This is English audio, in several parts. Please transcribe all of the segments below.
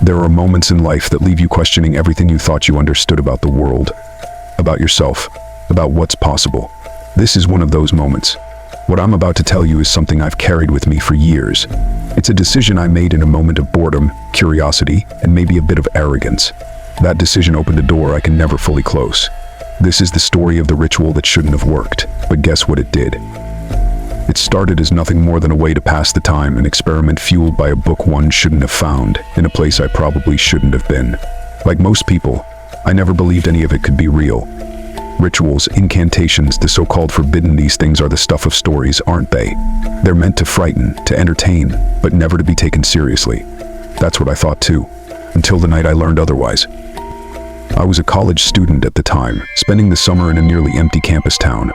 There are moments in life that leave you questioning everything you thought you understood about the world, about yourself, about what's possible. This is one of those moments. What I'm about to tell you is something I've carried with me for years. It's a decision I made in a moment of boredom, curiosity, and maybe a bit of arrogance. That decision opened a door I can never fully close. This is the story of the ritual that shouldn't have worked, but guess what it did? It started as nothing more than a way to pass the time, an experiment fueled by a book one shouldn't have found, in a place I probably shouldn't have been. Like most people, I never believed any of it could be real. Rituals, incantations, the so-called forbidden, these things are the stuff of stories, aren't they? They're meant to frighten, to entertain, but never to be taken seriously. That's what I thought too, until the night I learned otherwise. I was a college student at the time, spending the summer in a nearly empty campus town.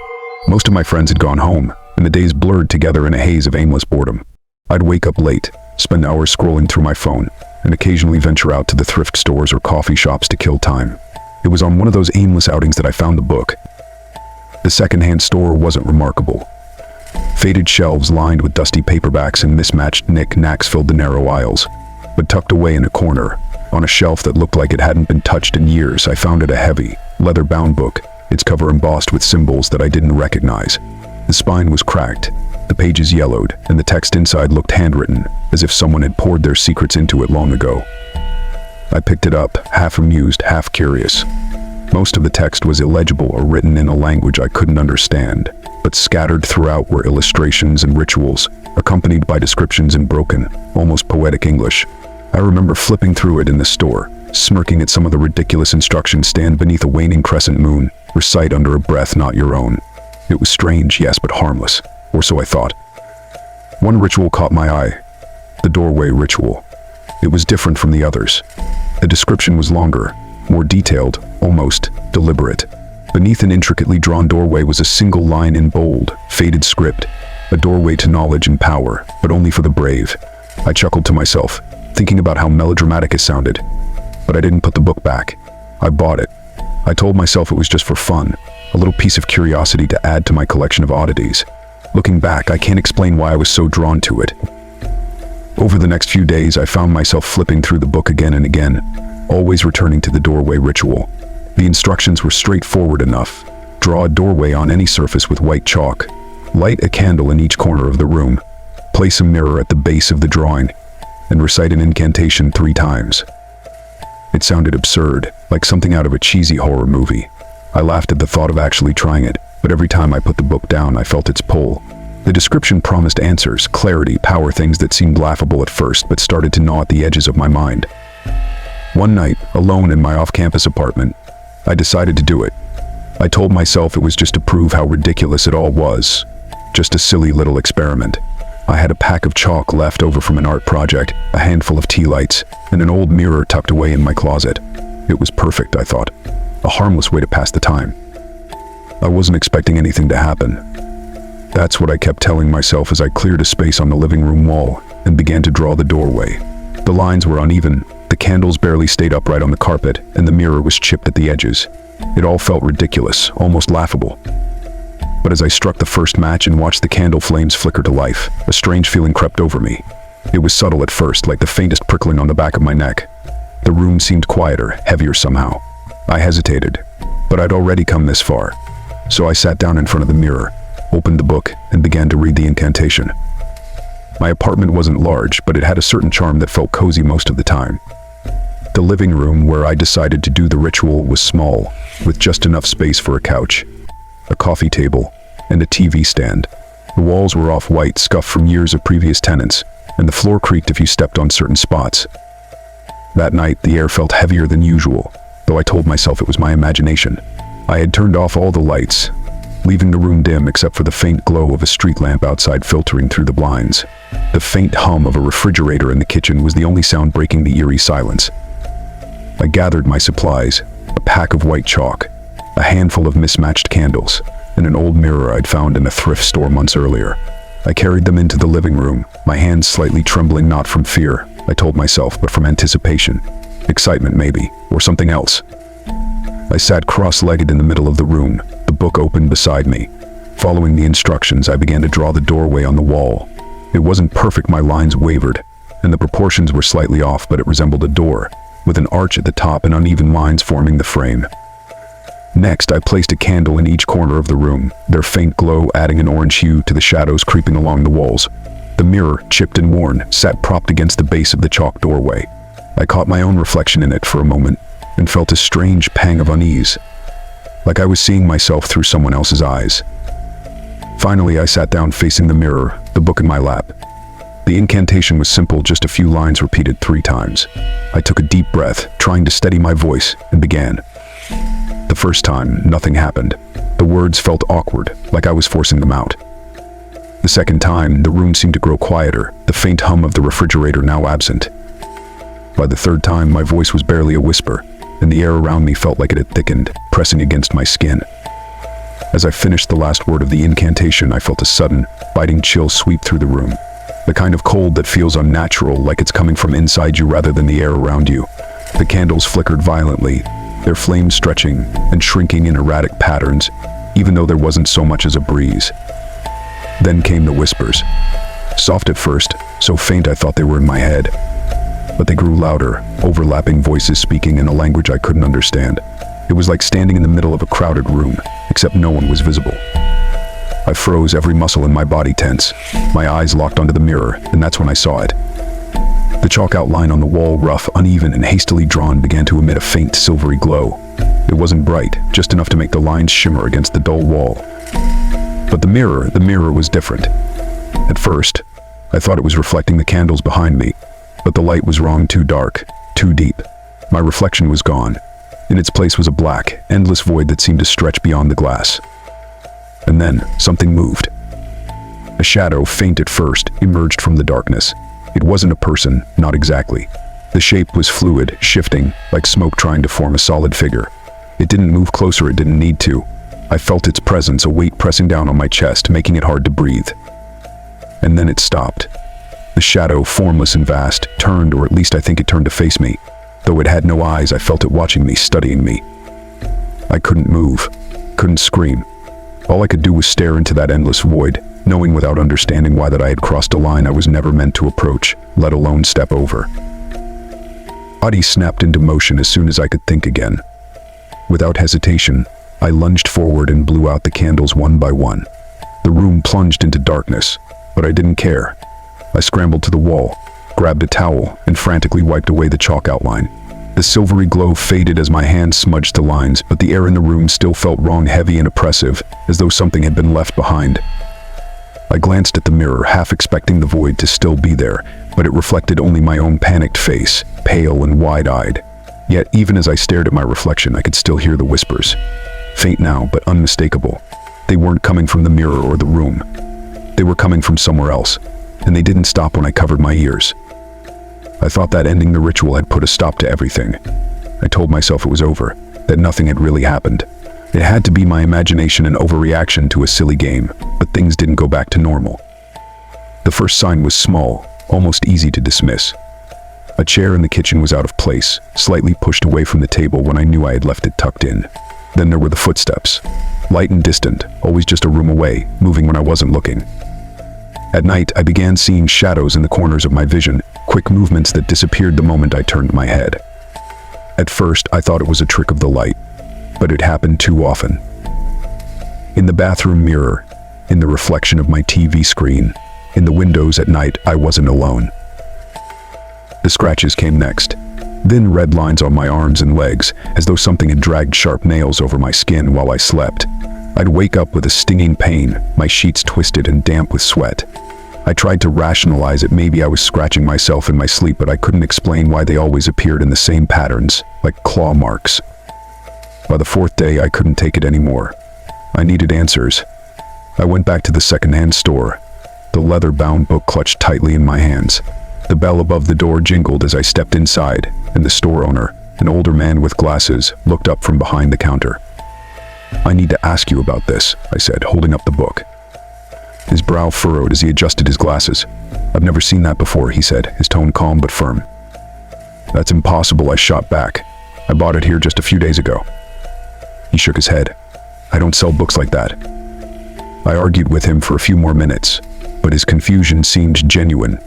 Most of my friends had gone home, and the days blurred together in a haze of aimless boredom. I'd wake up late, spend hours scrolling through my phone, and occasionally venture out to the thrift stores or coffee shops to kill time. It was on one of those aimless outings that I found the book. The secondhand store wasn't remarkable. Faded shelves lined with dusty paperbacks and mismatched knick-knacks filled the narrow aisles. But tucked away in a corner, on a shelf that looked like it hadn't been touched in years, I found it a heavy, leather-bound book, its cover embossed with symbols that I didn't recognize. The spine was cracked, the pages yellowed, and the text inside looked handwritten, as if someone had poured their secrets into it long ago. I picked it up, half amused, half curious. Most of the text was illegible or written in a language I couldn't understand, but scattered throughout were illustrations and rituals, accompanied by descriptions in broken, almost poetic English. I remember flipping through it in the store, smirking at some of the ridiculous instructions: stand beneath a waning crescent moon, recite under a breath not your own. It was strange, yes, but harmless, or so I thought. One ritual caught my eye, the doorway ritual. It was different from the others. The description was longer, more detailed, almost deliberate. Beneath an intricately drawn doorway was a single line in bold, faded script, a doorway to knowledge and power, but only for the brave. I chuckled to myself, thinking about how melodramatic it sounded, but I didn't put the book back. I bought it. I told myself it was just for fun, a little piece of curiosity to add to my collection of oddities. Looking back, I can't explain why I was so drawn to it. Over the next few days, I found myself flipping through the book again and again, always returning to the doorway ritual. The instructions were straightforward enough. Draw a doorway on any surface with white chalk. Light a candle in each corner of the room. Place a mirror at the base of the drawing, and recite an incantation 3 times. It sounded absurd, like something out of a cheesy horror movie. I laughed at the thought of actually trying it, but every time I put the book down, I felt its pull. The description promised answers, clarity, power, things that seemed laughable at first but started to gnaw at the edges of my mind. One night, alone in my off-campus apartment, I decided to do it. I told myself it was just to prove how ridiculous it all was. Just a silly little experiment. I had a pack of chalk left over from an art project, a handful of tea lights, and an old mirror tucked away in my closet. It was perfect, I thought. A harmless way to pass the time. I wasn't expecting anything to happen. That's what I kept telling myself as I cleared a space on the living room wall and began to draw the doorway. The lines were uneven, the candles barely stayed upright on the carpet, and the mirror was chipped at the edges. It all felt ridiculous, almost laughable. But as I struck the first match and watched the candle flames flicker to life, a strange feeling crept over me. It was subtle at first, like the faintest prickling on the back of my neck. The room seemed quieter, heavier somehow. I hesitated, but I'd already come this far. So I sat down in front of the mirror, opened the book, and began to read the incantation. My apartment wasn't large, but it had a certain charm that felt cozy most of the time. The living room where I decided to do the ritual was small, with just enough space for a couch, a coffee table, and a TV stand. The walls were off-white, scuffed from years of previous tenants, and the floor creaked if you stepped on certain spots. That night, the air felt heavier than usual, though I told myself it was my imagination. I had turned off all the lights, leaving the room dim except for the faint glow of a street lamp outside filtering through the blinds. The faint hum of a refrigerator in the kitchen was the only sound breaking the eerie silence. I gathered my supplies, a pack of white chalk, a handful of mismatched candles, and an old mirror I'd found in a thrift store months earlier. I carried them into the living room, my hands slightly trembling, not from fear, I told myself, but from anticipation. Excitement maybe, or something else. I sat cross-legged in the middle of the room, the book open beside me. Following the instructions, I began to draw the doorway on the wall. It wasn't perfect, my lines wavered, and the proportions were slightly off, but it resembled a door, with an arch at the top and uneven lines forming the frame. Next, I placed a candle in each corner of the room, their faint glow adding an orange hue to the shadows creeping along the walls. The mirror, chipped and worn, sat propped against the base of the chalk doorway. I caught my own reflection in it for a moment, and felt a strange pang of unease, like I was seeing myself through someone else's eyes. Finally, I sat down facing the mirror, the book in my lap. The incantation was simple, just a few lines repeated 3 times. I took a deep breath, trying to steady my voice, and began. The first time, nothing happened. The words felt awkward, like I was forcing them out. The second time, the room seemed to grow quieter, the faint hum of the refrigerator now absent. By the third time, my voice was barely a whisper, and the air around me felt like it had thickened, pressing against my skin. As I finished the last word of the incantation, I felt a sudden, biting chill sweep through the room. The kind of cold that feels unnatural, like it's coming from inside you rather than the air around you. The candles flickered violently, their flames stretching and shrinking in erratic patterns, even though there wasn't so much as a breeze. Then came the whispers. Soft at first, so faint I thought they were in my head. But they grew louder, overlapping voices speaking in a language I couldn't understand. It was like standing in the middle of a crowded room, except no one was visible. I froze, every muscle in my body tense. My eyes locked onto the mirror, and that's when I saw it. The chalk outline on the wall, rough, uneven, and hastily drawn, began to emit a faint silvery glow. It wasn't bright, just enough to make the lines shimmer against the dull wall. But the mirror was different. At first, I thought it was reflecting the candles behind me, but the light was wrong, too dark, too deep. My reflection was gone. In its place was a black, endless void that seemed to stretch beyond the glass. And then, something moved. A shadow, faint at first, emerged from the darkness. It wasn't a person, not exactly. The shape was fluid, shifting, like smoke trying to form a solid figure. It didn't move closer, it didn't need to. I felt its presence, a weight pressing down on my chest, making it hard to breathe. And then it stopped. The shadow, formless and vast, turned, or at least I think it turned to face me. Though it had no eyes, I felt it watching me, studying me. I couldn't move, couldn't scream. All I could do was stare into that endless void, knowing without understanding why that I had crossed a line I was never meant to approach, let alone step over. Body snapped into motion as soon as I could think again. Without hesitation, I lunged forward and blew out the candles one by one. The room plunged into darkness, but I didn't care. I scrambled to the wall, grabbed a towel, and frantically wiped away the chalk outline. The silvery glow faded as my hand smudged the lines, but the air in the room still felt wrong, heavy and oppressive, as though something had been left behind. I glanced at the mirror, half expecting the void to still be there, but it reflected only my own panicked face, pale and wide-eyed. Yet, even as I stared at my reflection, I could still hear the whispers. Faint now, but unmistakable. They weren't coming from the mirror or the room. They were coming from somewhere else, and they didn't stop when I covered my ears. I thought that ending the ritual had put a stop to everything. I told myself it was over, that nothing had really happened. It had to be my imagination, an overreaction to a silly game, but things didn't go back to normal. The first sign was small, almost easy to dismiss. A chair in the kitchen was out of place, slightly pushed away from the table when I knew I had left it tucked in. Then there were the footsteps, light and distant, always just a room away, moving when I wasn't looking. At night, I began seeing shadows in the corners of my vision, quick movements that disappeared the moment I turned my head. At first, I thought it was a trick of the light, but it happened too often. In the bathroom mirror, in the reflection of my TV screen, in the windows at night, I wasn't alone. The scratches came next, then red lines on my arms and legs, as though something had dragged sharp nails over my skin while I slept. I'd wake up with a stinging pain, my sheets twisted and damp with sweat. I tried to rationalize it, maybe I was scratching myself in my sleep, but I couldn't explain why they always appeared in the same patterns, like claw marks. By the 4th day, I couldn't take it anymore. I needed answers. I went back to the secondhand store, the leather-bound book clutched tightly in my hands. The bell above the door jingled as I stepped inside, and the store owner, an older man with glasses, looked up from behind the counter. "I need to ask you about this," I said, holding up the book. His brow furrowed as he adjusted his glasses. "I've never seen that before," he said, his tone calm but firm. "That's impossible," I shot back. "I bought it here just a few days ago." He shook his head. "I don't sell books like that." I argued with him for a few more minutes, but his confusion seemed genuine.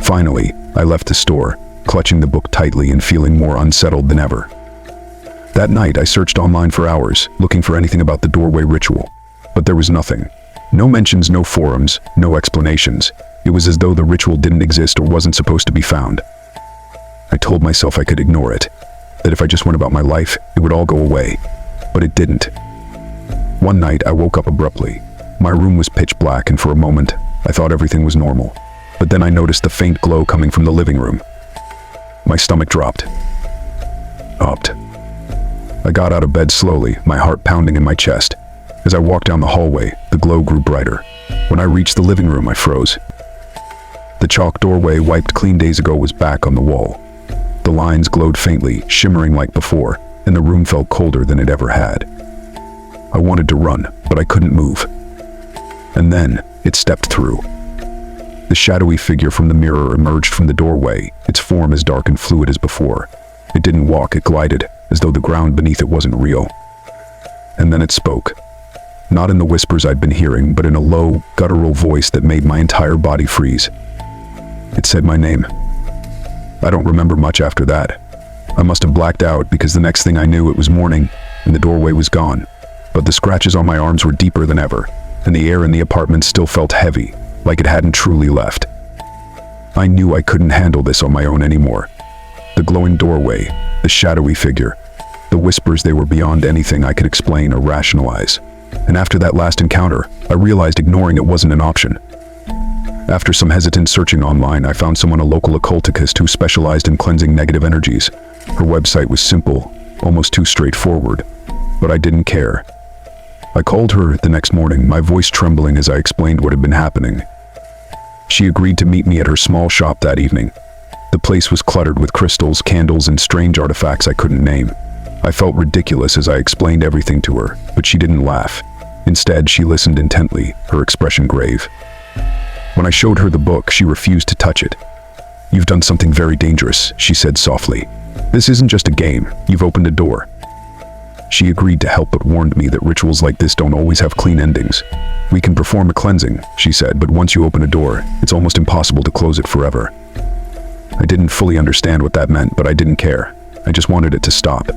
Finally, I left the store, clutching the book tightly and feeling more unsettled than ever. That night, I searched online for hours, looking for anything about the doorway ritual. But there was nothing. No mentions, no forums, no explanations. It was as though the ritual didn't exist or wasn't supposed to be found. I told myself I could ignore it, that if I just went about my life, it would all go away. But it didn't. One night, I woke up abruptly. My room was pitch black, and for a moment, I thought everything was normal. But then I noticed the faint glow coming from the living room. My stomach dropped. I got out of bed slowly, my heart pounding in my chest. As I walked down the hallway, the glow grew brighter. When I reached the living room, I froze. The chalk doorway wiped clean days ago was back on the wall. The lines glowed faintly, shimmering like before, and the room felt colder than it ever had. I wanted to run, but I couldn't move. And then, it stepped through. The shadowy figure from the mirror emerged from the doorway, its form as dark and fluid as before. It didn't walk, it glided, as though the ground beneath it wasn't real. And then it spoke. Not in the whispers I'd been hearing, but in a low, guttural voice that made my entire body freeze. It said my name. I don't remember much after that. I must have blacked out because the next thing I knew it was morning and the doorway was gone. But the scratches on my arms were deeper than ever, and the air in the apartment still felt heavy, like it hadn't truly left. I knew I couldn't handle this on my own anymore. The glowing doorway, the shadowy figure, the whispers, they were beyond anything I could explain or rationalize. And after that last encounter, I realized ignoring it wasn't an option. After some hesitant searching online, I found someone, a local occultist who specialized in cleansing negative energies. Her website was simple, almost too straightforward, but I didn't care. I called her the next morning, my voice trembling as I explained what had been happening. She agreed to meet me at her small shop that evening. The place was cluttered with crystals, candles, and strange artifacts I couldn't name. I felt ridiculous as I explained everything to her, but she didn't laugh. Instead, she listened intently, her expression grave. When I showed her the book, she refused to touch it. "You've done something very dangerous," she said softly. "This isn't just a game, you've opened a door." She agreed to help but warned me that rituals like this don't always have clean endings. "We can perform a cleansing," she said, "but once you open a door, it's almost impossible to close it forever." I didn't fully understand what that meant, but I didn't care. I just wanted it to stop.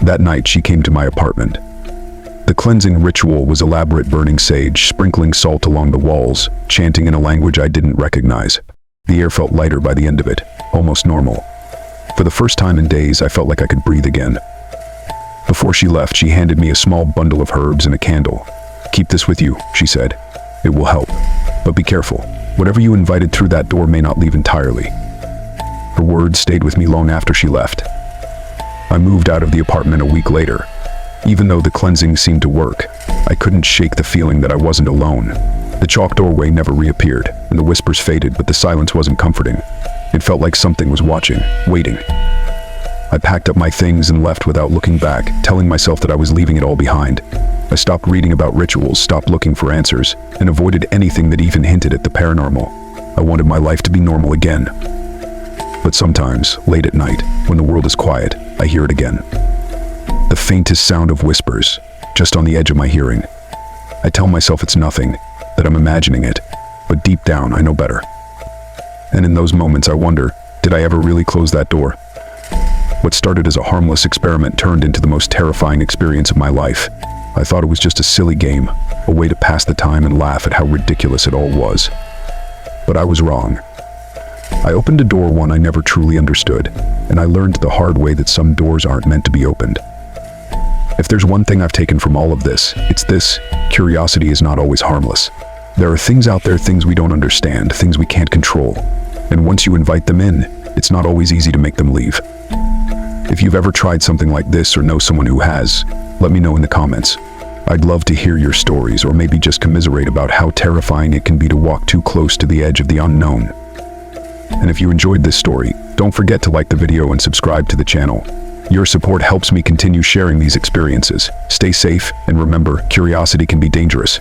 That night, she came to my apartment. The cleansing ritual was elaborate, burning sage, sprinkling salt along the walls, chanting in a language I didn't recognize. The air felt lighter by the end of it, almost normal. For the first time in days, I felt like I could breathe again. Before she left, she handed me a small bundle of herbs and a candle. "Keep this with you," she said. "It will help. But be careful. Whatever you invited through that door may not leave entirely." Her words stayed with me long after she left. I moved out of the apartment a week later. Even though the cleansing seemed to work, I couldn't shake the feeling that I wasn't alone. The chalk doorway never reappeared, and the whispers faded, but the silence wasn't comforting. It felt like something was watching, waiting. I packed up my things and left without looking back, telling myself that I was leaving it all behind. I stopped reading about rituals, stopped looking for answers, and avoided anything that even hinted at the paranormal. I wanted my life to be normal again. But sometimes, late at night, when the world is quiet, I hear it again. The faintest sound of whispers, just on the edge of my hearing. I tell myself it's nothing, that I'm imagining it, but deep down I know better. And in those moments I wonder, did I ever really close that door? What started as a harmless experiment turned into the most terrifying experience of my life. I thought it was just a silly game, a way to pass the time and laugh at how ridiculous it all was. But I was wrong. I opened a door one I never truly understood, and I learned the hard way that some doors aren't meant to be opened. If there's one thing I've taken from all of this, it's this: curiosity is not always harmless. There are things out there, things we don't understand, things we can't control. And once you invite them in, it's not always easy to make them leave. If you've ever tried something like this or know someone who has, let me know in the comments. I'd love to hear your stories, or maybe just commiserate about how terrifying it can be to walk too close to the edge of the unknown. And if you enjoyed this story, don't forget to like the video and subscribe to the channel. Your support helps me continue sharing these experiences. Stay safe, and remember, curiosity can be dangerous.